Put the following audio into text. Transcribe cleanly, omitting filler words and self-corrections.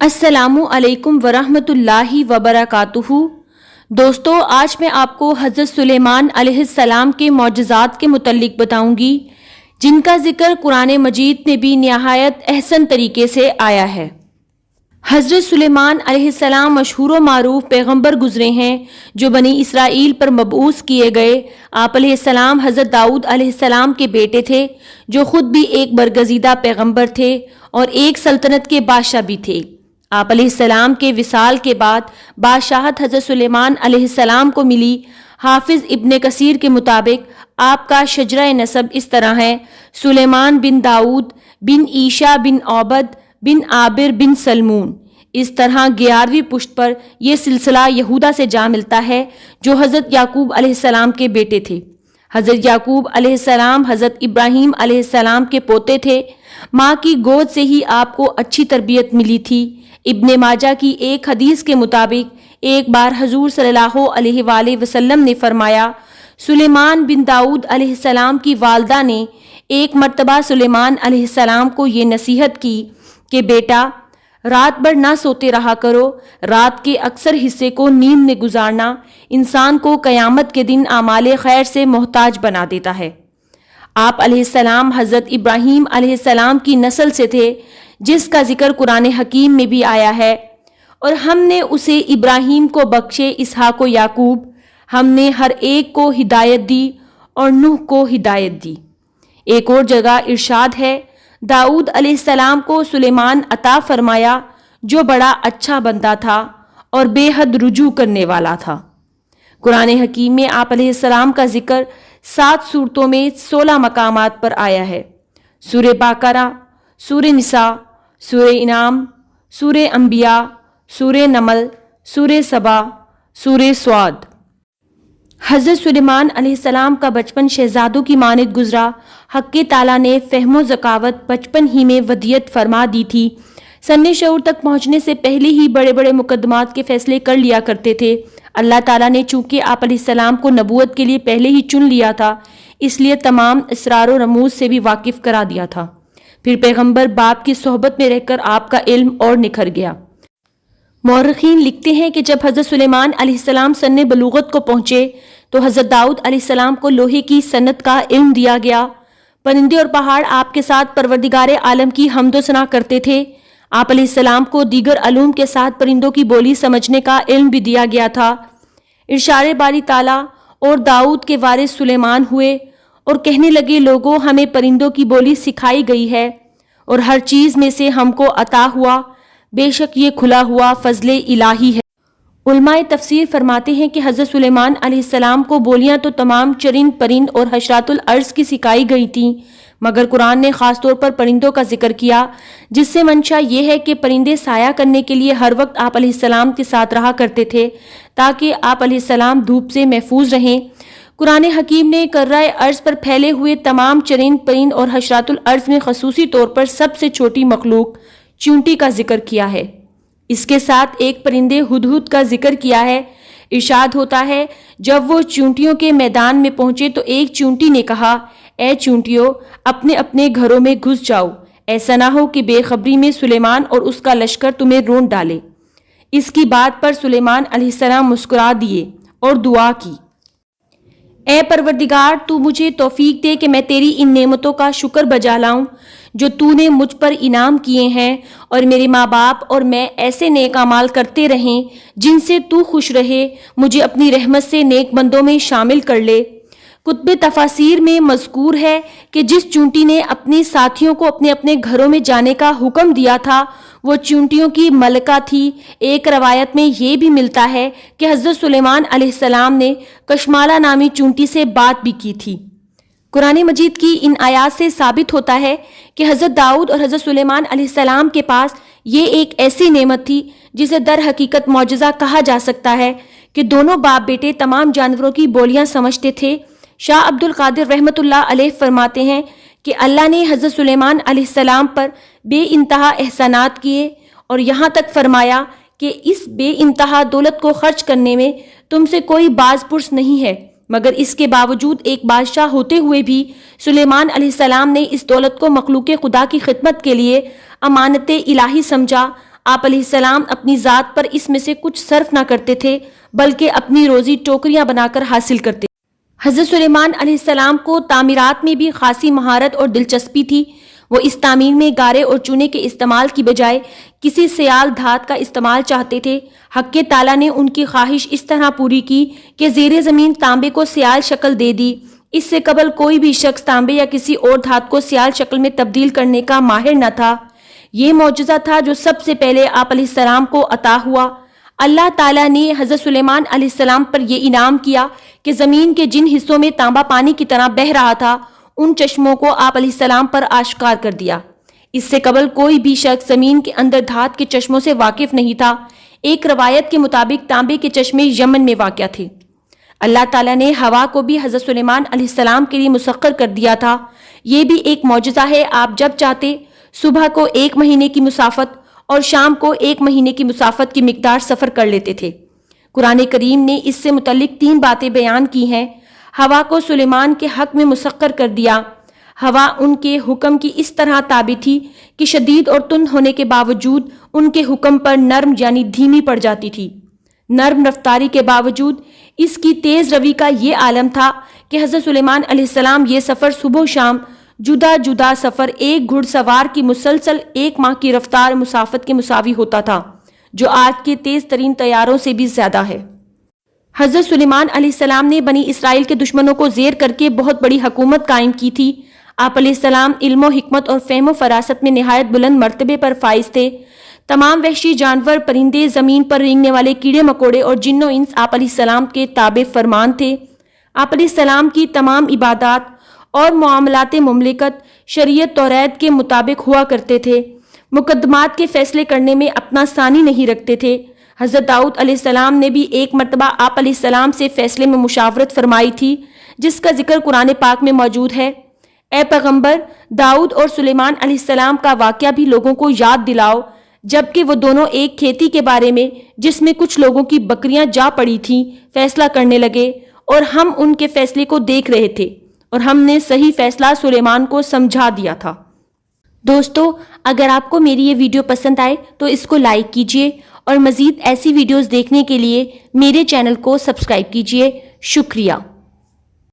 السلام علیکم ورحمۃ اللہ وبرکاتہ۔ دوستو، آج میں آپ کو حضرت سلیمان علیہ السلام کے معجزات کے متعلق بتاؤں گی، جن کا ذکر قرآن مجید میں بھی نہایت احسن طریقے سے آیا ہے۔ حضرت سلیمان علیہ السلام مشہور و معروف پیغمبر گزرے ہیں جو بنی اسرائیل پر مبعوث کیے گئے۔ آپ علیہ السلام حضرت داؤد علیہ السلام کے بیٹے تھے، جو خود بھی ایک برگزیدہ پیغمبر تھے اور ایک سلطنت کے بادشاہ بھی تھے۔ آپ علیہ السلام کے وصال کے بعد بادشاہت حضرت سلیمان علیہ السلام کو ملی۔ حافظ ابن کثیر کے مطابق آپ کا شجرہ نسب اس طرح ہے: سلیمان بن داؤد بن عیشا بن عبد بن عابر بن سلمون۔ اس طرح 11ویں پشت پر یہ سلسلہ یہودا سے جا ملتا ہے، جو حضرت یعقوب علیہ السلام کے بیٹے تھے۔ حضرت یعقوب علیہ السلام حضرت ابراہیم علیہ السلام کے پوتے تھے۔ ماں کی گود سے ہی آپ کو اچھی تربیت ملی تھی۔ ابن ماجہ کی ایک حدیث کے مطابق ایک بار حضور صلی اللہ علیہ وآلہ وسلم نے فرمایا، سلیمان بن داؤد علیہ السلام کی والدہ نے ایک مرتبہ سلیمان علیہ السلام کو یہ نصیحت کی کہ بیٹا، رات بھر نہ سوتے رہا کرو۔ رات کے اکثر حصے کو نیند میں گزارنا انسان کو قیامت کے دن اعمال خیر سے محتاج بنا دیتا ہے۔ آپ علیہ السلام حضرت ابراہیم علیہ السلام کی نسل سے تھے، جس کا ذکر قرآن حکیم میں بھی آیا ہے، اور ہم نے اسے ابراہیم کو بخشے اسحاق و یعقوب۔ ہم نے ہر ایک کو ہدایت دی اور نوح کو ہدایت دی۔ ایک اور جگہ ارشاد ہے، داؤد علیہ السلام کو سلیمان عطا فرمایا، جو بڑا اچھا بندہ تھا اور بے حد رجوع کرنے والا تھا۔ قرآن حکیم میں آپ علیہ السلام کا ذکر 7 سورتوں میں 16 مقامات پر آیا ہے: سورہ بقرہ، سورہ نساء، سورہ انعام، سورہ انبیاء، سورہ نمل، سورہ سبا، سورہ سعد۔ حضرت سلیمان علیہ السلام کا بچپن شہزادوں کی مانند گزرا۔ حق تعالیٰ نے فہم و ذکاوت بچپن ہی میں ودیعت فرما دی تھی۔ سن شعور تک پہنچنے سے پہلے ہی بڑے بڑے مقدمات کے فیصلے کر لیا کرتے تھے۔ اللہ تعالیٰ نے چونکہ آپ علیہ السلام کو نبوت کے لیے پہلے ہی چن لیا تھا، اس لیے تمام اسرار و رموز سے بھی واقف کرا دیا تھا۔ پھر پیغمبر باپ کی صحبت میں رہ کر آپ کا علم اور نکھر گیا۔ مورخین لکھتے ہیں کہ جب حضرت سلیمان علیہ السلام سن بلوغت کو پہنچے تو حضرت داؤد علیہ السلام کو لوہے کی صنعت کا علم دیا گیا۔ پرندے اور پہاڑ آپ کے ساتھ پروردگار عالم کی حمد و ثنا کرتے تھے۔ آپ علیہ السلام کو دیگر علوم کے ساتھ پرندوں کی بولی سمجھنے کا علم بھی دیا گیا تھا۔ ارشاد باری تعالیٰ اور داؤد کے وارث سلیمان ہوئے اور کہنے لگے، لوگوں، ہمیں پرندوں کی بولی سکھائی گئی ہے اور ہر چیز میں سے ہم کو عطا ہوا، بے شک یہ کھلا ہوا فضل الہی ہے۔ علماء تفسیر فرماتے ہیں کہ حضرت سلیمان علیہ السلام کو بولیاں تو تمام چرند پرند اور حشرات الارض کی سکھائی گئی تھیں، مگر قرآن نے خاص طور پر پرندوں کا ذکر کیا، جس سے منشا یہ ہے کہ پرندے سایہ کرنے کے لیے ہر وقت آپ علیہ السلام کے ساتھ رہا کرتے تھے، تاکہ آپ علیہ السلام دھوپ سے محفوظ رہیں۔ قرآن حکیم نے کرۂ ارض پر پھیلے ہوئے تمام چرند پرند اور حشرات الارض میں خصوصی طور پر سب سے چھوٹی مخلوق چونٹی کا ذکر کیا ہے۔ اس کے ساتھ ایک پرندے ہدہد کا ذکر کیا ہے۔ ارشاد ہوتا ہے، جب وہ چونٹیوں کے میدان میں پہنچے تو ایک چونٹی نے کہا، اے چونٹیوں، اپنے اپنے گھروں میں گھس جاؤ، ایسا نہ ہو کہ بے خبری میں سلیمان اور اس کا لشکر تمہیں رونٹ ڈالے۔ اس کی بات پر سلیمان علیہ السلام مسکرا دیے اور دعا کی، اے پروردگار، تو مجھے توفیق دے کہ میں تیری ان نعمتوں کا شکر بجا لاؤں جو تو نے مجھ پر انعام کیے ہیں، اور میرے ماں باپ اور میں ایسے نیک اعمال کرتے رہیں جن سے تو خوش رہے۔ مجھے اپنی رحمت سے نیک بندوں میں شامل کر لے۔ کتب تفاسیر میں مذکور ہے کہ جس چونٹی نے اپنے ساتھیوں کو اپنے اپنے گھروں میں جانے کا حکم دیا تھا، وہ چونٹیوں کی ملکہ تھی۔ ایک روایت میں یہ بھی ملتا ہے کہ حضرت سلیمان علیہ السلام نے کشمالہ نامی چونٹی سے بات بھی کی تھی۔ قرآن مجید کی ان آیات سے ثابت ہوتا ہے کہ حضرت داؤد اور حضرت سلیمان علیہ السلام کے پاس یہ ایک ایسی نعمت تھی جسے در حقیقت معجزہ کہا جا سکتا ہے کہ دونوں باپ بیٹے تمام جانوروں کی بولیاں سمجھتے تھے۔ شاہ عبد القادر رحمۃ اللہ علیہ فرماتے ہیں کہ اللہ نے حضرت سلیمان علیہ السلام پر بے انتہا احسانات کیے اور یہاں تک فرمایا کہ اس بے انتہا دولت کو خرچ کرنے میں تم سے کوئی باز پرس نہیں ہے، مگر اس کے باوجود ایک بادشاہ ہوتے ہوئے بھی سلیمان علیہ السلام نے اس دولت کو مخلوق خدا کی خدمت کے لیے امانت الہی سمجھا۔ آپ علیہ السلام اپنی ذات پر اس میں سے کچھ صرف نہ کرتے تھے بلکہ اپنی روزی ٹوکریاں بنا کر حاصل کرتے. حضرت سلیمان علیہ السلام کو تعمیرات میں بھی خاصی مہارت اور دلچسپی تھی. وہ اس تعمیر میں گارے اور چونے کے استعمال کی بجائے کسی سیال دھات کا استعمال چاہتے تھے. حق تعالیٰ نے ان کی خواہش اس طرح پوری کی کہ زیر زمین تانبے کو سیال شکل دے دی. اس سے قبل کوئی بھی شخص تانبے یا کسی اور دھات کو سیال شکل میں تبدیل کرنے کا ماہر نہ تھا. یہ معجزہ تھا جو سب سے پہلے آپ علیہ السلام کو عطا ہوا. اللہ تعالیٰ نے حضرت سلیمان علیہ السلام پر یہ انعام کیا کہ زمین کے جن حصوں میں تانبا پانی کی طرح بہہ رہا تھا ان چشموں کو آپ علیہ السلام پر آشکار کر دیا. اس سے قبل کوئی بھی شخص زمین کے اندر دھات کے چشموں سے واقف نہیں تھا. ایک روایت کے مطابق تانبے کے چشمے یمن میں واقع تھے. اللہ تعالیٰ نے ہوا کو بھی حضرت سلیمان علیہ السلام کے لیے مسخر کر دیا تھا. یہ بھی ایک معجزہ ہے. آپ جب چاہتے صبح کو 1 مہینے کی مسافت اور شام کو 1 مہینے کی مسافت کی مقدار سفر کر لیتے تھے. قرآن کریم نے اس سے متعلق 3 باتیں بیان کی ہیں. ہوا کو سلیمان کے حق میں مسخر کر دیا. ہوا ان کے حکم کی اس طرح تابع تھی کہ شدید اور تند ہونے کے باوجود ان کے حکم پر نرم یعنی دھیمی پڑ جاتی تھی. نرم رفتاری کے باوجود اس کی تیز روی کا یہ عالم تھا کہ حضرت سلیمان علیہ السلام یہ سفر صبح و شام جدا جدا سفر ایک گھڑ سوار کی مسلسل 1 ماہ کی رفتار مسافت کے مساوی ہوتا تھا، جو آج کے تیز ترین طیاروں سے بھی زیادہ ہے. حضرت سلیمان علیہ السلام نے بنی اسرائیل کے دشمنوں کو زیر کر کے بہت بڑی حکومت قائم کی تھی. آپ علیہ السلام علم و حکمت اور فہم و فراست میں نہایت بلند مرتبے پر فائز تھے. تمام وحشی جانور، پرندے، زمین پر رینگنے والے کیڑے مکوڑے اور جن و انس آپ علیہ السلام کے تابع فرمان تھے. آپ علیہ السلام کی تمام عبادات اور معاملات مملکت شریعت توریت کے مطابق ہوا کرتے تھے. مقدمات کے فیصلے کرنے میں اپنا ثانی نہیں رکھتے تھے. حضرت داؤد علیہ السلام نے بھی ایک مرتبہ آپ علیہ السلام سے فیصلے میں مشاورت فرمائی تھی، جس کا ذکر قرآن پاک میں موجود ہے. اے پیغمبر، داؤد اور سلیمان علیہ السلام کا واقعہ بھی لوگوں کو یاد دلاؤ، جبکہ وہ دونوں ایک کھیتی کے بارے میں جس میں کچھ لوگوں کی بکریاں جا پڑی تھیں فیصلہ کرنے لگے، اور ہم ان کے فیصلے کو دیکھ رہے تھے اور ہم نے صحیح فیصلہ سلیمان کو سمجھا دیا تھا. دوستو، اگر آپ کو میری یہ ویڈیو پسند آئے تو اس کو لائک کیجئے اور مزید ایسی ویڈیوز دیکھنے کے لیے میرے چینل کو سبسکرائب کیجئے. شکریہ.